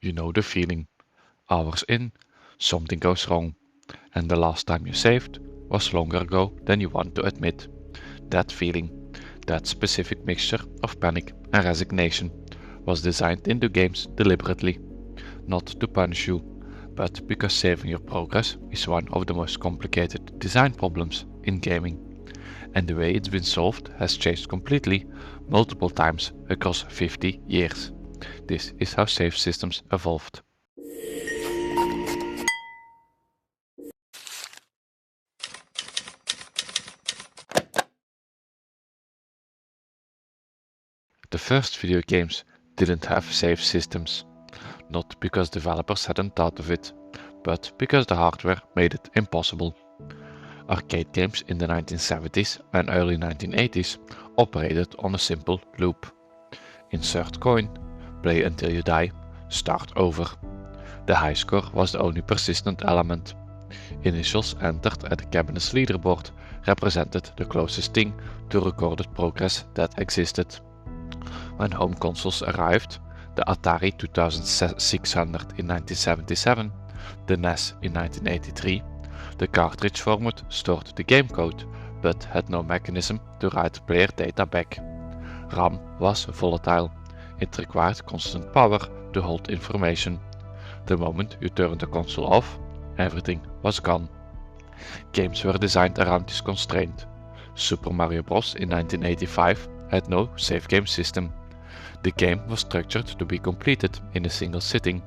You know the feeling. Hours in, something goes wrong, and the last time you saved was longer ago than you want to admit. That feeling, that specific mixture of panic and resignation, was designed into games deliberately, not to punish you, but because saving your progress is one of the most complicated design problems in gaming. And the way it's been solved has changed completely, multiple times across 50 years. This is how save systems evolved. The first video games didn't have save systems, not because developers hadn't thought of it, but because the hardware made it impossible. Arcade games in the 1970s and early 1980s operated on a simple loop. Insert coin, play until you die, start over. The high score was the only persistent element. Initials entered at the cabinet's leaderboard represented the closest thing to recorded progress that existed. When home consoles arrived, the Atari 2600 in 1977, the NES in 1983, the cartridge format stored the game code, but had no mechanism to write player data back. RAM was volatile. It required constant power to hold information. The moment you turned the console off, everything was gone. Games were designed around this constraint. Super Mario Bros. In 1985 had no save game system. The game was structured to be completed in a single sitting,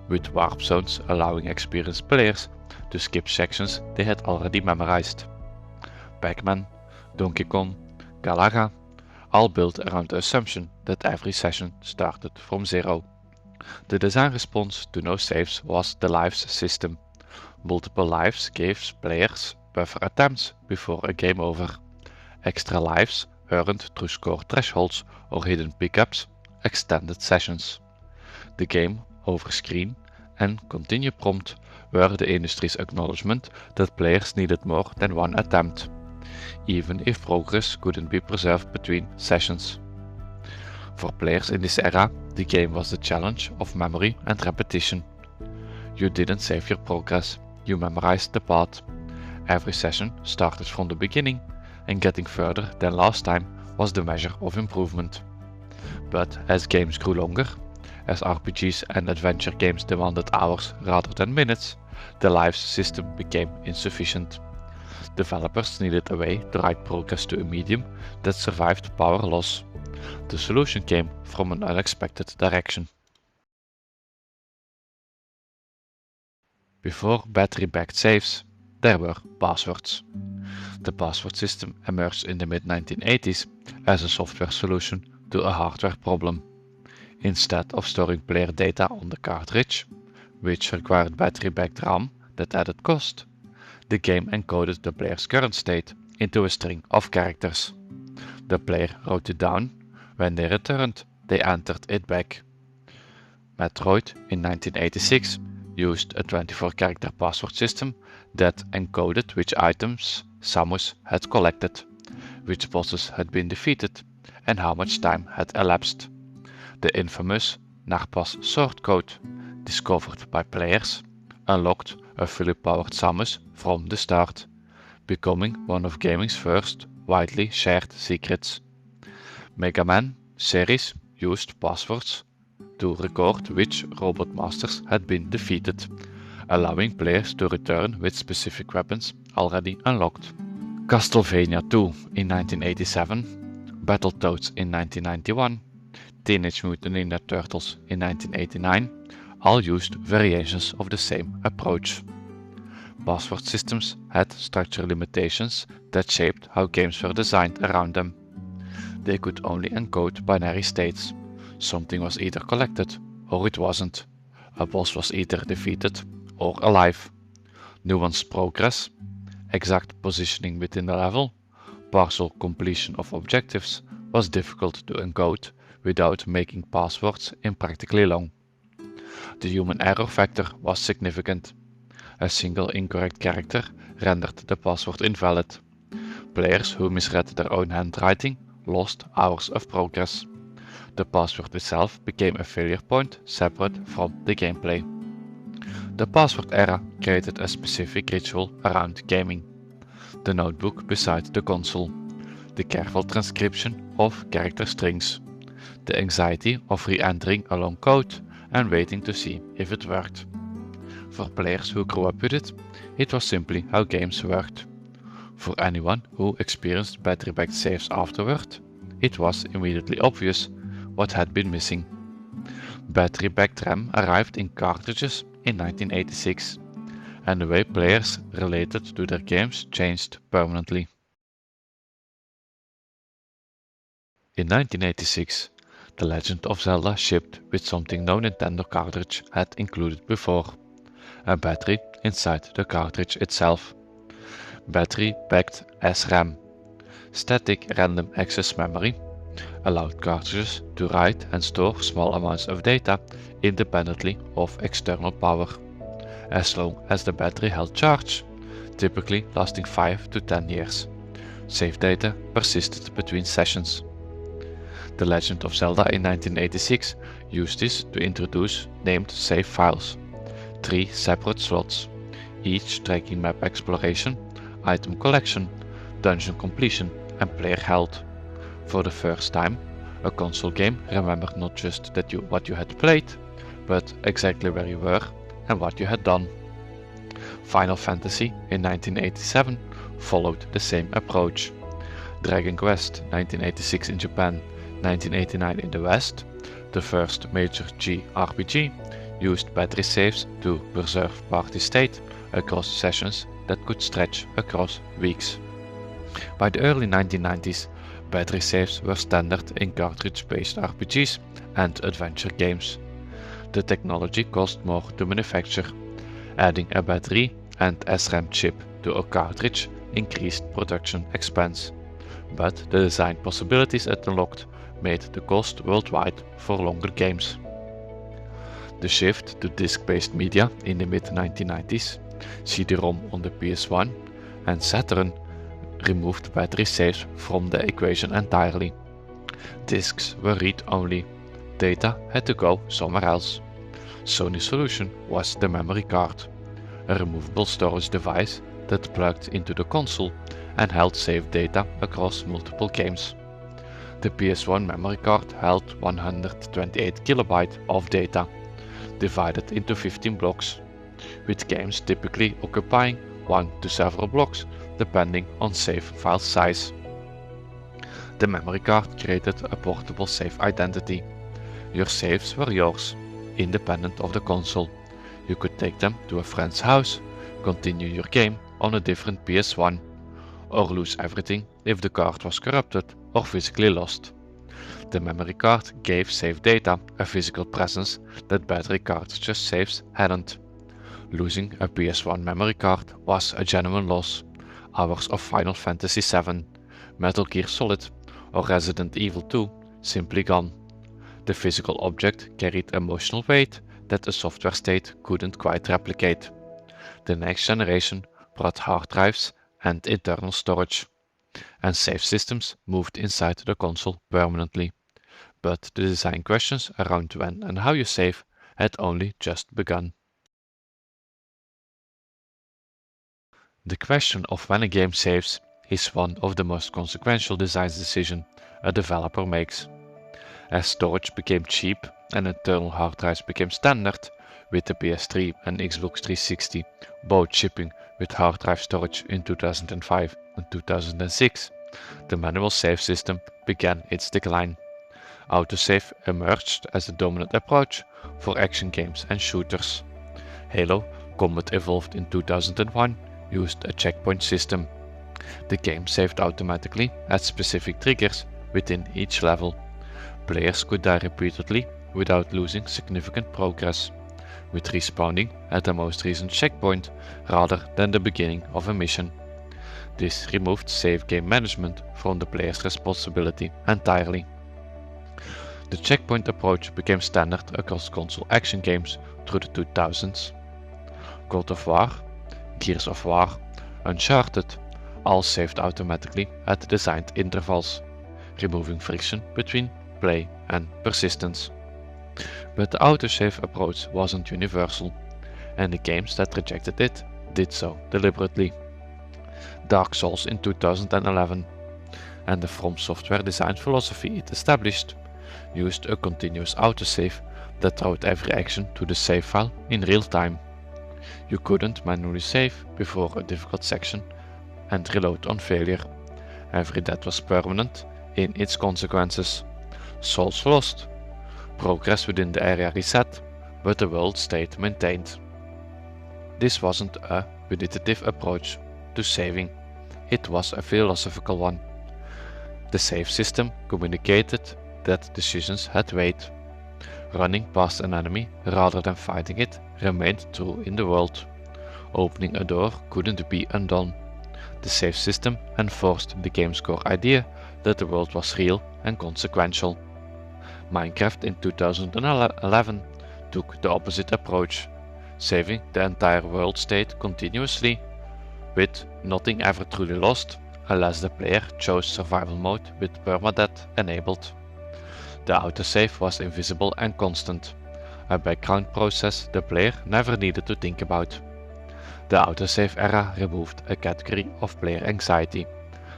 with warp zones allowing experienced players to skip sections they had already memorized. Pac-Man, Donkey Kong, Galaga, all built around the assumption that every session started from zero. The design response to no saves was the lives system. Multiple lives gave players buffer attempts before a game over. Extra lives earned through score thresholds or hidden pickups extended sessions. The game over screen and continue prompt were the industry's acknowledgement that players needed more than one attempt, even if progress couldn't be preserved between sessions. For players in this era, the game was the challenge of memory and repetition. You didn't save your progress, you memorized the path. Every session started from the beginning, and getting further than last time was the measure of improvement. But as games grew longer, as RPGs and adventure games demanded hours rather than minutes, the lives system became insufficient. Developers needed a way to write progress to a medium that survived power loss. The solution came from an unexpected direction. Before battery-backed saves, there were passwords. The password system emerged in the mid-1980s as a software solution to a hardware problem. Instead of storing player data on the cartridge, which required battery-backed RAM that added cost, the game encoded the player's current state into a string of characters. The player wrote it down. When they returned, they entered it back. Metroid in 1986 used a 24-character password system that encoded which items Samus had collected, which bosses had been defeated, and how much time had elapsed. The infamous Narpas sword code, discovered by players, unlocked a fully powered Samus from the start, becoming one of gaming's first widely shared secrets. Mega Man series used passwords to record which robot masters had been defeated, allowing players to return with specific weapons already unlocked. Castlevania 2 in 1987, Battletoads in 1991, Teenage Mutant Ninja Turtles in 1989 all used variations of the same approach. Password systems had structural limitations that shaped how games were designed around them. They could only encode binary states. Something was either collected or it wasn't. A boss was either defeated or alive. Nuanced progress, exact positioning within the level, partial completion of objectives was difficult to encode without making passwords impractically long. The human error factor was significant. A single incorrect character rendered the password invalid. Players who misread their own handwriting lost hours of progress. The password itself became a failure point separate from the gameplay. The password era created a specific ritual around gaming. The notebook beside the console, the careful transcription of character strings, the anxiety of re-entering a long code and waiting to see if it worked. For players who grew up with it, it was simply how games worked. For anyone who experienced battery-backed saves afterward, it was immediately obvious what had been missing. Battery-backed RAM arrived in cartridges in 1986, and the way players related to their games changed permanently. In 1986, The Legend of Zelda shipped with something no Nintendo cartridge had included before: a battery inside the cartridge itself. Battery-backed SRAM, static random access memory, allowed cartridges to write and store small amounts of data independently of external power, as long as the battery held charge, typically lasting 5 to 10 years. Save data persisted between sessions. The Legend of Zelda in 1986 used this to introduce named save files, 3 separate slots, each tracking map exploration, item collection, dungeon completion and player health. For the first time, a console game remembered not just what you had played, but exactly where you were and what you had done. Final Fantasy in 1987 followed the same approach. Dragon Quest 1986 in Japan, 1989 in the West, the first major JRPG, used battery saves to preserve party state across sessions that could stretch across weeks. By the early 1990s, battery saves were standard in cartridge-based RPGs and adventure games. The technology cost more to manufacture. Adding a battery and SRAM chip to a cartridge increased production expense, but the design possibilities it unlocked made the cost worldwide for longer games. The shift to disc-based media in the mid-1990s, CD-ROM on the PS1 and Saturn, removed battery saves from the equation entirely. Discs were read-only. Data had to go somewhere else. Sony's solution was the memory card, a removable storage device that plugged into the console and held saved data across multiple games. The PS1 memory card held 128 KB of data, divided into 15 blocks, with games typically occupying 1 to several blocks depending on save file size. The memory card created a portable save identity. Your saves were yours, independent of the console. You could take them to a friend's house, continue your game on a different PS1, or lose everything if the card was corrupted or physically lost. The memory card gave save data a physical presence that battery cartridges saves hadn't. Losing a PS1 memory card was a genuine loss. Hours of Final Fantasy VII, Metal Gear Solid, or Resident Evil 2 simply gone. The physical object carried emotional weight that the software state couldn't quite replicate. The next generation brought hard drives and internal storage, and save systems moved inside the console permanently. But the design questions around when and how you save had only just begun. The question of when a game saves is one of the most consequential design decisions a developer makes. As storage became cheap and internal hard drives became standard, with the PS3 and Xbox 360 both shipping with hard drive storage in 2005 and 2006, the manual save system began its decline. Autosave emerged as the dominant approach for action games and shooters. Halo Combat Evolved in 2001 used a checkpoint system. The game saved automatically at specific triggers within each level. Players could die repeatedly without losing significant progress, with respawning at the most recent checkpoint rather than the beginning of a mission. This removed save game management from the player's responsibility entirely. The checkpoint approach became standard across console action games through the 2000s. God of War, Gears of War, Uncharted all saved automatically at designed intervals, removing friction between play and persistence. But the autosave approach wasn't universal, and the games that rejected it did so deliberately. Dark Souls in 2011 and the From Software design philosophy it established used a continuous autosave that wrote every action to the save file in real time. You couldn't manually save before a difficult section and reload on failure. Every death was permanent in its consequences. Souls lost. Progress within the area reset, but the world stayed maintained. This wasn't a punitive approach to saving, it was a philosophical one. The save system communicated that decisions had weight. Running past an enemy rather than fighting it remained true in the world. Opening a door couldn't be undone. The save system enforced the game's core idea that the world was real and consequential. Minecraft in 2011 took the opposite approach, saving the entire world state continuously, with nothing ever truly lost unless the player chose survival mode with permadeath enabled. The autosave was invisible and constant, a background process the player never needed to think about. The autosave era removed a category of player anxiety,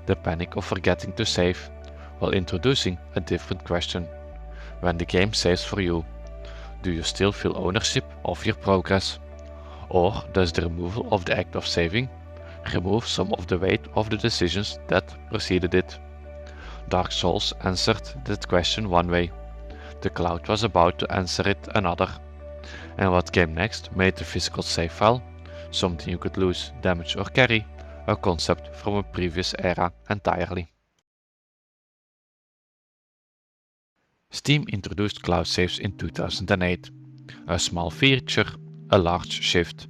the panic of forgetting to save, while introducing a different question. When the game saves for you, do you still feel ownership of your progress? Or does the removal of the act of saving remove some of the weight of the decisions that preceded it? Dark Souls answered that question one way. The cloud was about to answer it another. And what came next made the physical save file, something you could lose, damage or carry, a concept from a previous era entirely. Steam introduced cloud saves in 2008. A small feature, a large shift.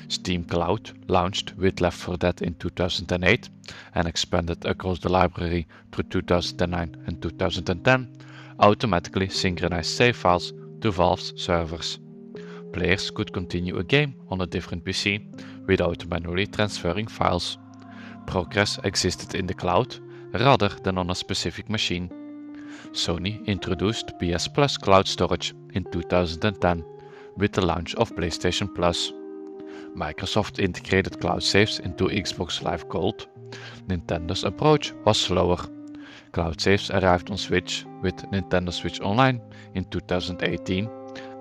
Steam Cloud launched with Left 4 Dead in 2008 and expanded across the library through 2009 and 2010, automatically synchronized save files to Valve's servers. Players could continue a game on a different PC without manually transferring files. Progress existed in the cloud rather than on a specific machine. Sony introduced PS Plus cloud storage in 2010 with the launch of PlayStation Plus. Microsoft integrated cloud saves into Xbox Live Gold. Nintendo's approach was slower. Cloud saves arrived on Switch with Nintendo Switch Online in 2018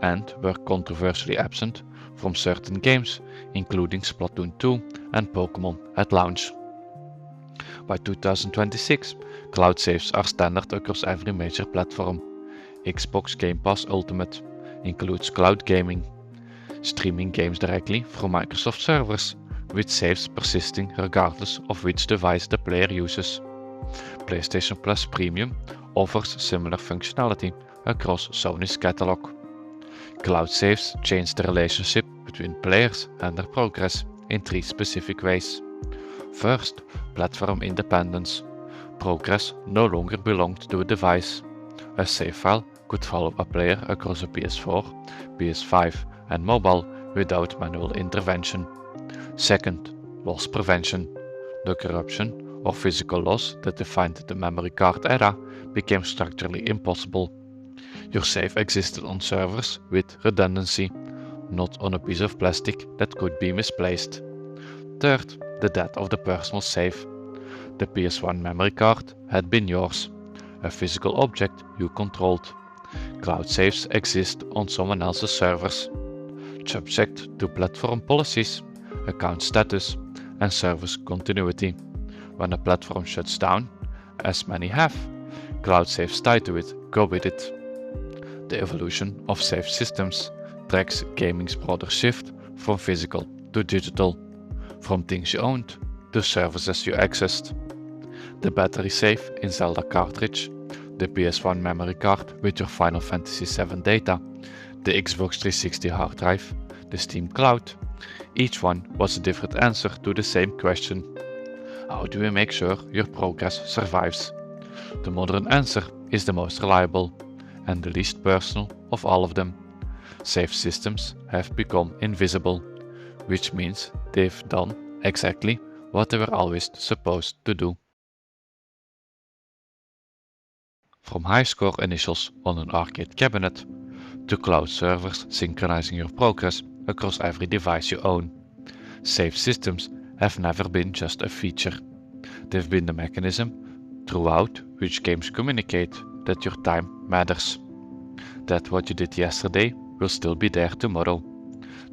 and were controversially absent from certain games, including Splatoon 2 and Pokémon at launch. By 2026, cloud saves are standard across every major platform. Xbox Game Pass Ultimate includes cloud gaming, streaming games directly from Microsoft servers, with saves persisting regardless of which device the player uses. PlayStation Plus Premium offers similar functionality across Sony's catalog. Cloud saves change the relationship between players and their progress in three specific ways. First, platform independence. Progress no longer belonged to a device. A save file could follow a player across a PS4, PS5 and mobile without manual intervention. Second, loss prevention. The corruption or physical loss that defined the memory card era became structurally impossible. Your save existed on servers with redundancy, not on a piece of plastic that could be misplaced. Third, the death of the personal save. The PS1 memory card had been yours, a physical object you controlled. Cloud saves exist on someone else's servers, subject to platform policies, account status, and service continuity. When a platform shuts down, as many have, cloud saves tied to it go with it. The evolution of save systems tracks gaming's broader shift from physical to digital, from things you owned to services you accessed. The battery save in Zelda cartridge, the PS1 memory card with your Final Fantasy VII data, the Xbox 360 hard drive, the Steam Cloud. Each one was a different answer to the same question. How do we make sure your progress survives? The modern answer is the most reliable and the least personal of all of them. Save systems have become invisible, which means they've done exactly what they were always supposed to do. From high-score initials on an arcade cabinet to cloud servers synchronizing your progress across every device you own. Save systems have never been just a feature. They've been the mechanism throughout which games communicate that your time matters. That what you did yesterday will still be there tomorrow.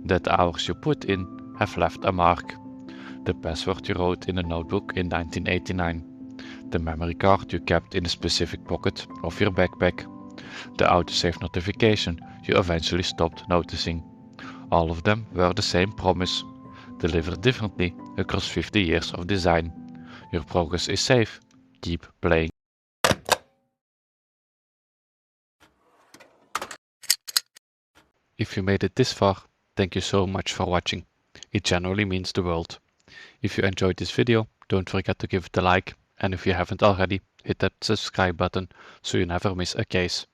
That the hours you put in have left a mark. The password you wrote in a notebook in 1989. The memory card you kept in a specific pocket of your backpack. The autosave notification you eventually stopped noticing. All of them were the same promise, delivered differently across 50 years of design. Your progress is safe. Keep playing. If you made it this far, thank you so much for watching. It genuinely means the world. If you enjoyed this video, don't forget to give it a like, and if you haven't already, hit that subscribe button so you never miss a case.